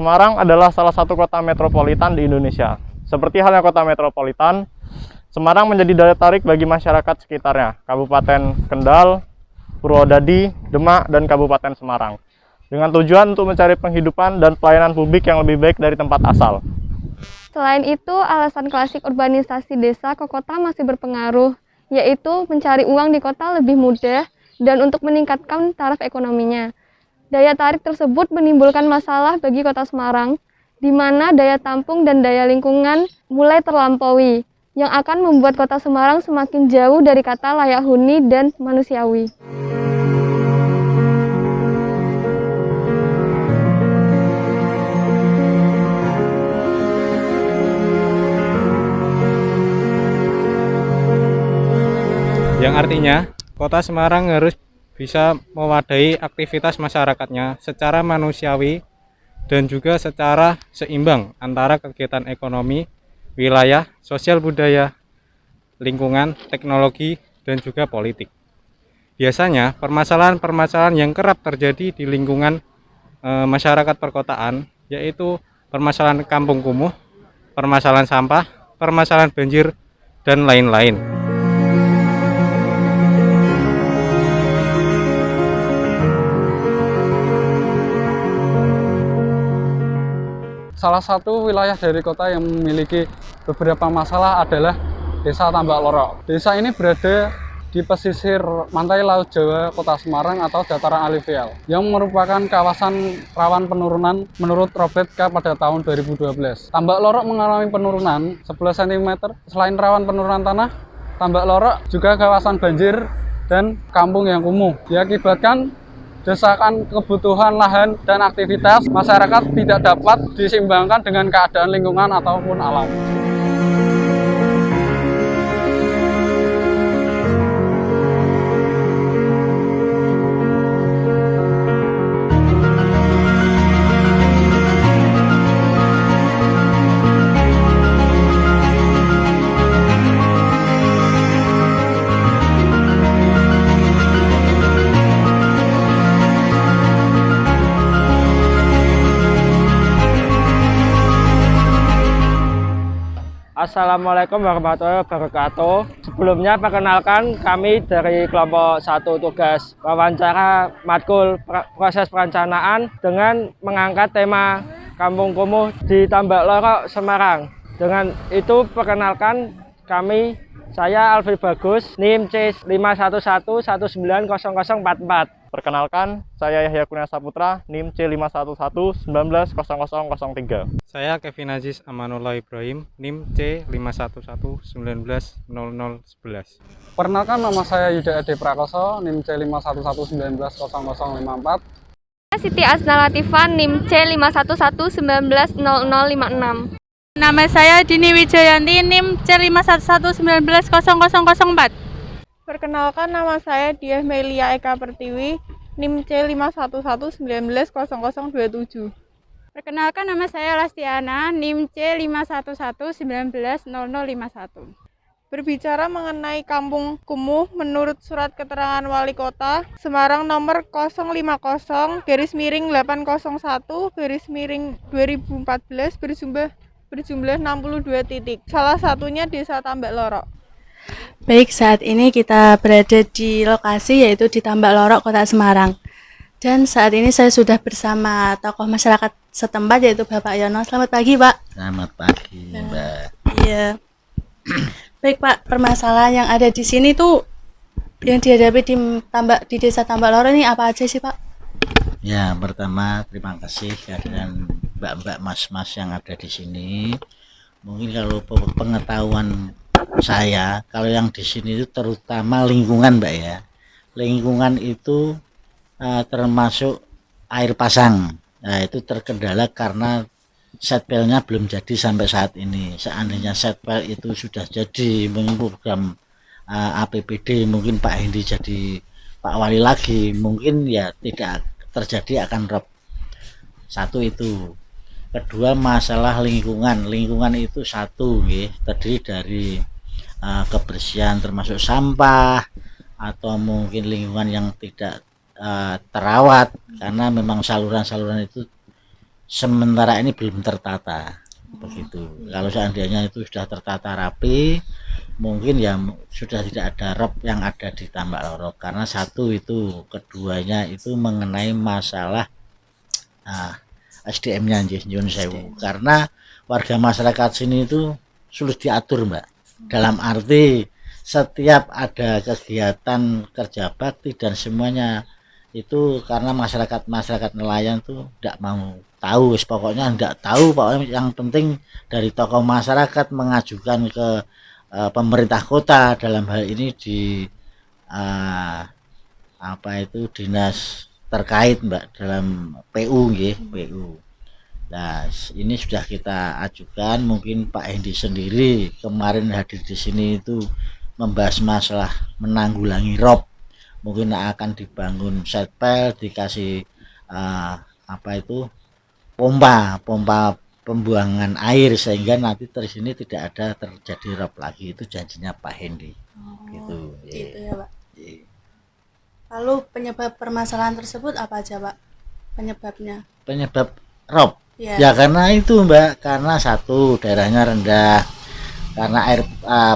Semarang adalah salah satu kota metropolitan di Indonesia. Seperti halnya kota metropolitan, Semarang menjadi daya tarik bagi masyarakat sekitarnya, Kabupaten Kendal, Purwodadi, Demak, dan Kabupaten Semarang, dengan tujuan untuk mencari penghidupan dan pelayanan publik yang lebih baik dari tempat asal. Selain itu, alasan klasik urbanisasi desa ke kota masih berpengaruh, yaitu mencari uang di kota lebih mudah dan untuk meningkatkan taraf ekonominya. Daya tarik tersebut menimbulkan masalah bagi kota Semarang, di mana daya tampung dan daya lingkungan mulai terlampaui, yang akan membuat kota Semarang semakin jauh dari kata layak huni dan manusiawi. Yang artinya kota Semarang harus bisa mewadahi aktivitas masyarakatnya secara manusiawi dan juga secara seimbang antara kegiatan ekonomi, wilayah, sosial budaya, lingkungan, teknologi, dan juga politik. Biasanya permasalahan-permasalahan yang kerap terjadi di lingkungan masyarakat perkotaan yaitu permasalahan kampung kumuh, permasalahan sampah, permasalahan banjir, dan lain-lain. Salah satu wilayah dari kota yang memiliki beberapa masalah adalah Desa Tambak Lorok. Desa ini berada di pesisir pantai Laut Jawa Kota Semarang atau dataran aluvial, yang merupakan kawasan rawan penurunan menurut Robert K pada tahun 2012. Tambak Lorok mengalami penurunan 11 cm. Selain rawan penurunan tanah, Tambak Lorok juga kawasan banjir dan kampung yang kumuh, diakibatkan desakan kebutuhan lahan dan aktivitas masyarakat tidak dapat diseimbangkan dengan keadaan lingkungan ataupun alam. Assalamualaikum warahmatullahi wabarakatuh. Sebelumnya perkenalkan kami dari kelompok 1 tugas wawancara matkul proses perencanaan dengan mengangkat tema Kampung Kumuh di Tambak Lorok, Semarang. Dengan itu perkenalkan saya Alfi Bagus, NIM C511190044. Perkenalkan, saya Yahya Kurnia Saputra, NIM C511190003. Saya Kevin Aziz Amanullah Ibrahim, NIM C511190011. Perkenalkan, nama saya Yuda Ade Prakoso, NIM C511190054. Siti Asna Latifah, NIM C511190056. Nama saya Dini Wijayanti, NIM C511190004. Perkenalkan, nama saya Diah Melia Eka Pertiwi, NIM C511190027. Perkenalkan, nama saya Lastiana, NIM C511190051. Berbicara mengenai Kampung Kumuh, menurut Surat Keterangan Wali Kota Semarang nomor 05018/801/2014 berjumlah 62 titik. Salah satunya Desa Tambak Lorok. Baik, saat ini kita berada di lokasi yaitu di Tambak Lorok, Kota Semarang. Dan saat ini saya sudah bersama tokoh masyarakat setempat yaitu Bapak Yono. Selamat pagi, Pak. Selamat pagi, Mbak. Iya. Baik, Pak, permasalahan yang ada di sini tuh yang dihadapi di Desa Tambak Lorok ini apa aja sih, Pak? Ya, pertama terima kasih kehadiran Mbak-mbak, Mas-mas yang ada di sini. Mungkin kalau pengetahuan saya, kalau yang di sini itu terutama lingkungan, Mbak ya. Lingkungan itu termasuk air pasang. Nah, itu terkendala karena setpelnya belum jadi sampai saat ini. Seandainya setpel itu sudah jadi, mungkin program APBD, mungkin Pak Hendi jadi Pak Wali lagi, mungkin ya tidak terjadi, akan rob. Satu itu. Kedua, masalah lingkungan. Lingkungan itu satu, terdiri dari kebersihan termasuk sampah atau mungkin lingkungan yang tidak terawat, karena memang saluran-saluran itu sementara ini belum tertata begitu. Kalau seandainya itu sudah tertata rapi, mungkin ya sudah tidak ada rob yang ada di Tambak Lorok, karena satu itu, keduanya itu mengenai masalah SDM-nya Nyun Sewu, karena warga masyarakat sini itu sulit diatur Mbak, dalam arti setiap ada kegiatan kerja bakti dan semuanya itu karena masyarakat nelayan tuh tidak mau tahu, pokoknya tidak tahu, pokoknya yang penting dari tokoh masyarakat mengajukan ke pemerintah kota, dalam hal ini di dinas terkait Mbak, dalam PU PU. Nah, ini sudah kita ajukan, mungkin Pak Hendi sendiri kemarin hadir di sini itu membahas masalah menanggulangi rob, mungkin akan dibangun setpel, dikasih pompa pembuangan air sehingga nanti dari sini tidak ada terjadi rob lagi, itu janjinya Pak Hendi. Gitu ya Pak. Lalu penyebab permasalahan tersebut apa aja Pak? Penyebab rob ya karena itu Mbak, karena satu, daerahnya rendah, karena air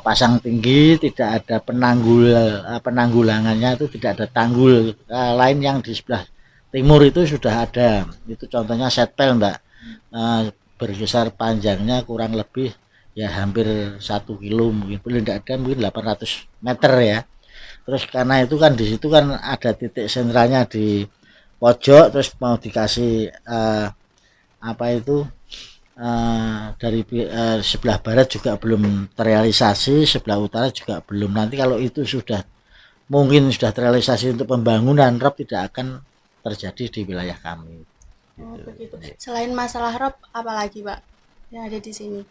pasang tinggi, tidak ada penanggulangannya, itu tidak ada tanggul lain yang di sebelah timur itu sudah ada, itu contohnya setpel Mbak, berkisar panjangnya kurang lebih ya hampir 1 kilo, mungkin tidak ada, mungkin 800 meter ya. Terus karena itu kan di situ kan ada titik sentralnya di pojok, terus mau dikasih dari sebelah barat juga belum terrealisasi, sebelah utara juga belum. Nanti kalau itu mungkin sudah terrealisasi untuk pembangunan, rob tidak akan terjadi di wilayah kami. Begitu. Selain masalah rob, apa lagi Pak yang ada di sini?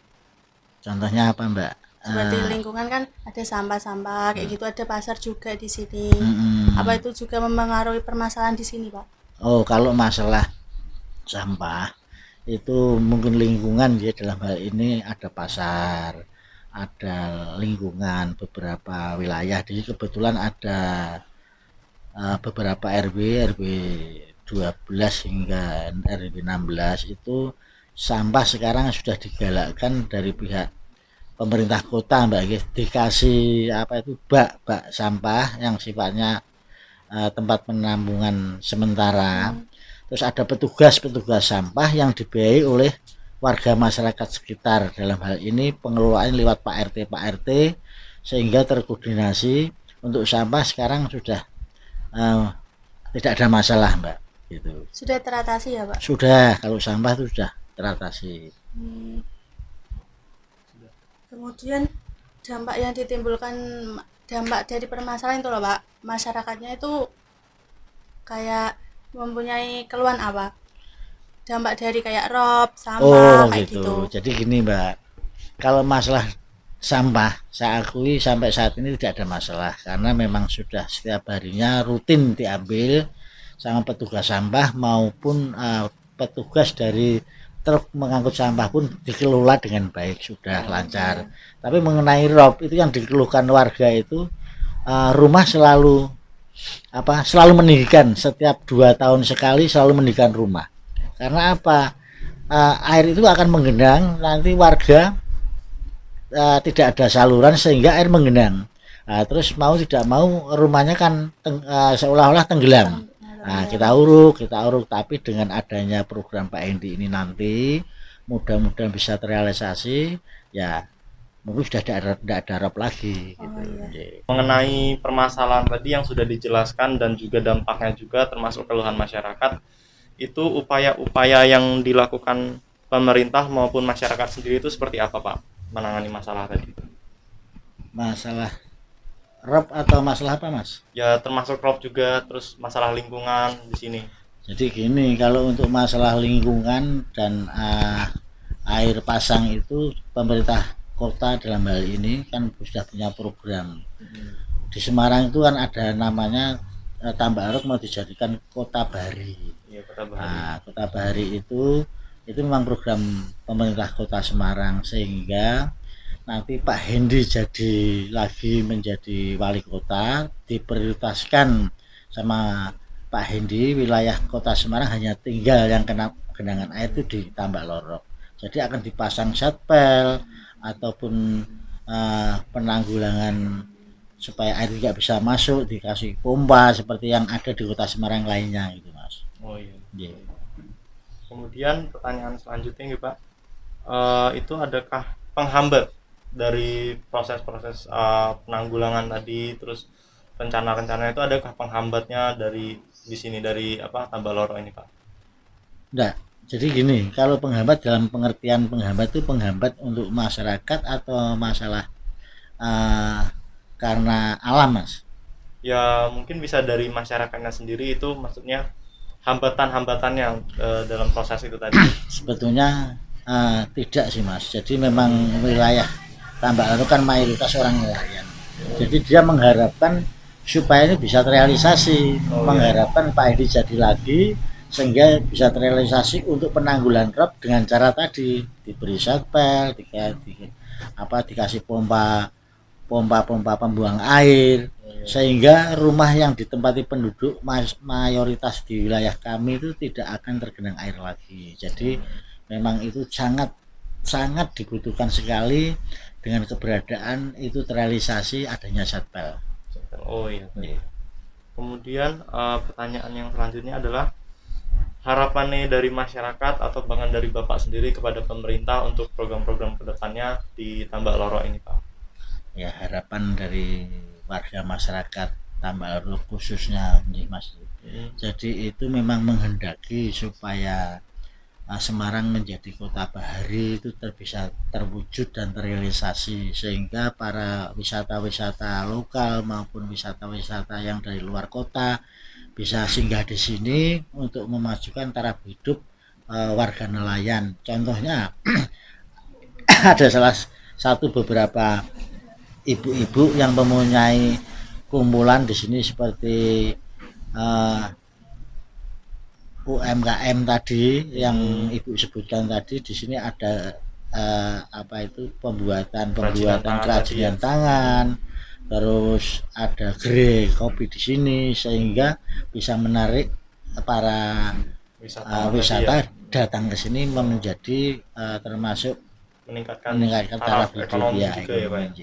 Contohnya apa Mbak? Seperti lingkungan kan ada sampah-sampah kayak gitu, ada pasar juga di sini. Apa itu juga mempengaruhi permasalahan di sini Pak? Oh, kalau masalah sampah itu mungkin lingkungan ya, dalam hal ini ada pasar, ada lingkungan beberapa wilayah. Jadi kebetulan ada beberapa RW 12 hingga RW 16 itu sampah sekarang sudah digalakkan dari pihak pemerintah kota Mbak, dikasih bak sampah yang sifatnya tempat penampungan sementara. Terus ada petugas sampah yang dibiayai oleh warga masyarakat sekitar, dalam hal ini pengelolaan lewat Pak RT, sehingga terkoordinasi untuk sampah sekarang sudah tidak ada masalah Mbak gitu. Sudah teratasi ya Pak? Sudah, kalau sampah itu sudah teratasi. Kemudian dampak yang ditimbulkan, dampak dari permasalahan itu loh Pak, masyarakatnya itu kayak mempunyai keluhan apa? Dampak dari kayak rob, sampah, kayak gitu. Jadi gini Mbak, kalau masalah sampah saya akui sampai saat ini tidak ada masalah, karena memang sudah setiap harinya rutin diambil sama petugas sampah maupun petugas dari truk mengangkut sampah pun dikelola dengan baik, sudah lancar. Tapi mengenai rob itu yang dikeluhkan warga itu, rumah selalu meninggikan, setiap 2 tahun sekali selalu meninggikan rumah. Karena apa? Air itu akan menggenang, nanti warga tidak ada saluran sehingga air menggenang. Terus mau tidak mau rumahnya kan seolah-olah tenggelam. Kita uruk, tapi dengan adanya program Pak Hendi ini nanti mudah-mudahan bisa terrealisasi, ya mungkin sudah tidak ada rob lagi gitu. Mengenai permasalahan tadi yang sudah dijelaskan dan juga dampaknya juga termasuk keluhan masyarakat, itu upaya-upaya yang dilakukan pemerintah maupun masyarakat sendiri itu seperti apa Pak menangani masalah tadi? Masalah rob atau masalah apa Mas? Ya termasuk rob juga, terus masalah lingkungan di sini. Jadi gini, kalau untuk masalah lingkungan dan air pasang itu pemerintah kota dalam hal ini kan sudah punya program. Di Semarang itu kan ada namanya Tambak Lorok mau dijadikan kota bahari. Ya, kota bahari. Kota bahari itu memang program pemerintah kota Semarang, sehingga nanti Pak Hendi menjadi wali kota, diprioritaskan sama Pak Hendi, wilayah Kota Semarang hanya tinggal yang kena genangan air itu di Tambak Lorok. Jadi akan dipasang satpel ataupun penanggulangan supaya air tidak bisa masuk, dikasih pompa seperti yang ada di Kota Semarang lainnya gitu, Mas. Oh iya. Yeah. Kemudian pertanyaan selanjutnya nih Pak, itu adakah penghambat dari proses-proses penanggulangan tadi, terus rencana-rencana itu adakah penghambatnya dari di sini dari Tambak Lorok ini Pak? Enggak. Jadi gini, kalau penghambat dalam pengertian penghambat itu penghambat untuk masyarakat atau masalah karena alam, Mas? Ya mungkin bisa dari masyarakatnya sendiri, itu maksudnya hambatan-hambatannya dalam proses itu tadi. Sebetulnya tidak sih, Mas. Jadi memang wilayah Tambak Lorok kan mayoritas orang nelayan. Jadi dia mengharapkan supaya ini bisa terrealisasi, mengharapkan Pak Hendi jadi lagi sehingga bisa terrealisasi untuk penanggulangan rop dengan cara tadi diberi satpel, dikasih pompa pembuang air, sehingga rumah yang ditempati penduduk mayoritas di wilayah kami itu tidak akan tergenang air lagi. Jadi memang itu sangat dibutuhkan sekali dengan keberadaan itu terrealisasi adanya satpel. Oh iya. Kemudian pertanyaan yang selanjutnya adalah harapannya dari masyarakat atau bahkan dari Bapak sendiri kepada pemerintah untuk program-program kedepannya di Tambak Lorok ini Pak. Ya, harapan dari warga masyarakat Tambak Lorok khususnya Mas. Jadi itu memang menghendaki supaya Semarang menjadi kota bahari itu bisa terwujud dan terrealisasi, sehingga para wisata-wisata lokal maupun wisata-wisata yang dari luar kota bisa singgah di sini untuk memajukan taraf hidup warga nelayan. Contohnya ada salah satu beberapa ibu-ibu yang mempunyai kumpulan di sini seperti UMKM tadi yang Ibu sebutkan tadi. Di sini ada pembuatan kerajinan tangan, terus ada gerai kopi di sini, sehingga bisa menarik para wisata datang ke sini menjadi termasuk meningkatkan taraf ekonomi juga ya Pak.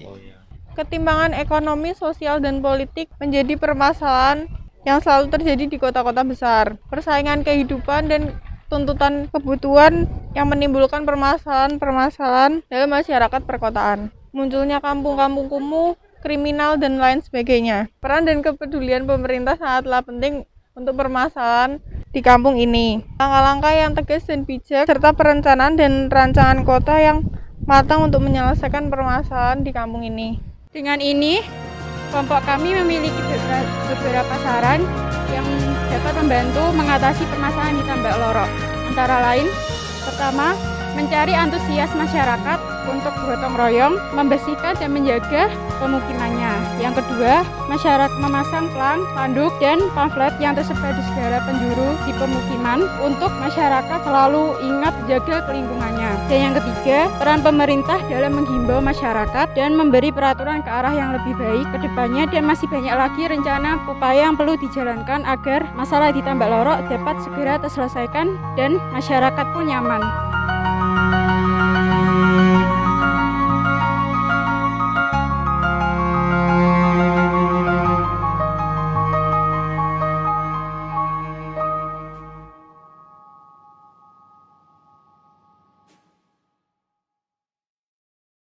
Ketimbangan ekonomi, sosial, dan politik menjadi permasalahan yang selalu terjadi di kota-kota besar. Persaingan kehidupan dan tuntutan kebutuhan yang menimbulkan permasalahan-permasalahan dalam masyarakat perkotaan. Munculnya kampung-kampung kumuh, kriminal, dan lain sebagainya. Peran dan kepedulian pemerintah sangatlah penting untuk permasalahan di kampung ini. Langkah-langkah yang tegas dan bijak, serta perencanaan dan rancangan kota yang matang untuk menyelesaikan permasalahan di kampung ini. Dengan ini, kelompok kami memiliki beberapa saran yang dapat membantu mengatasi permasalahan di Tambak Lorok. Antara lain, pertama, mencari antusias masyarakat untuk gotong royong, membersihkan dan menjaga pemukimannya. Yang kedua, masyarakat memasang plang, spanduk, dan pamflet yang tersebar di segala penjuru di pemukiman untuk masyarakat selalu ingat jaga lingkungannya. Dan yang ketiga, peran pemerintah dalam menghimbau masyarakat dan memberi peraturan ke arah yang lebih baik ke depannya, dan masih banyak lagi rencana upaya yang perlu dijalankan agar masalah di Tambak Lorok dapat segera terselesaikan dan masyarakat pun nyaman.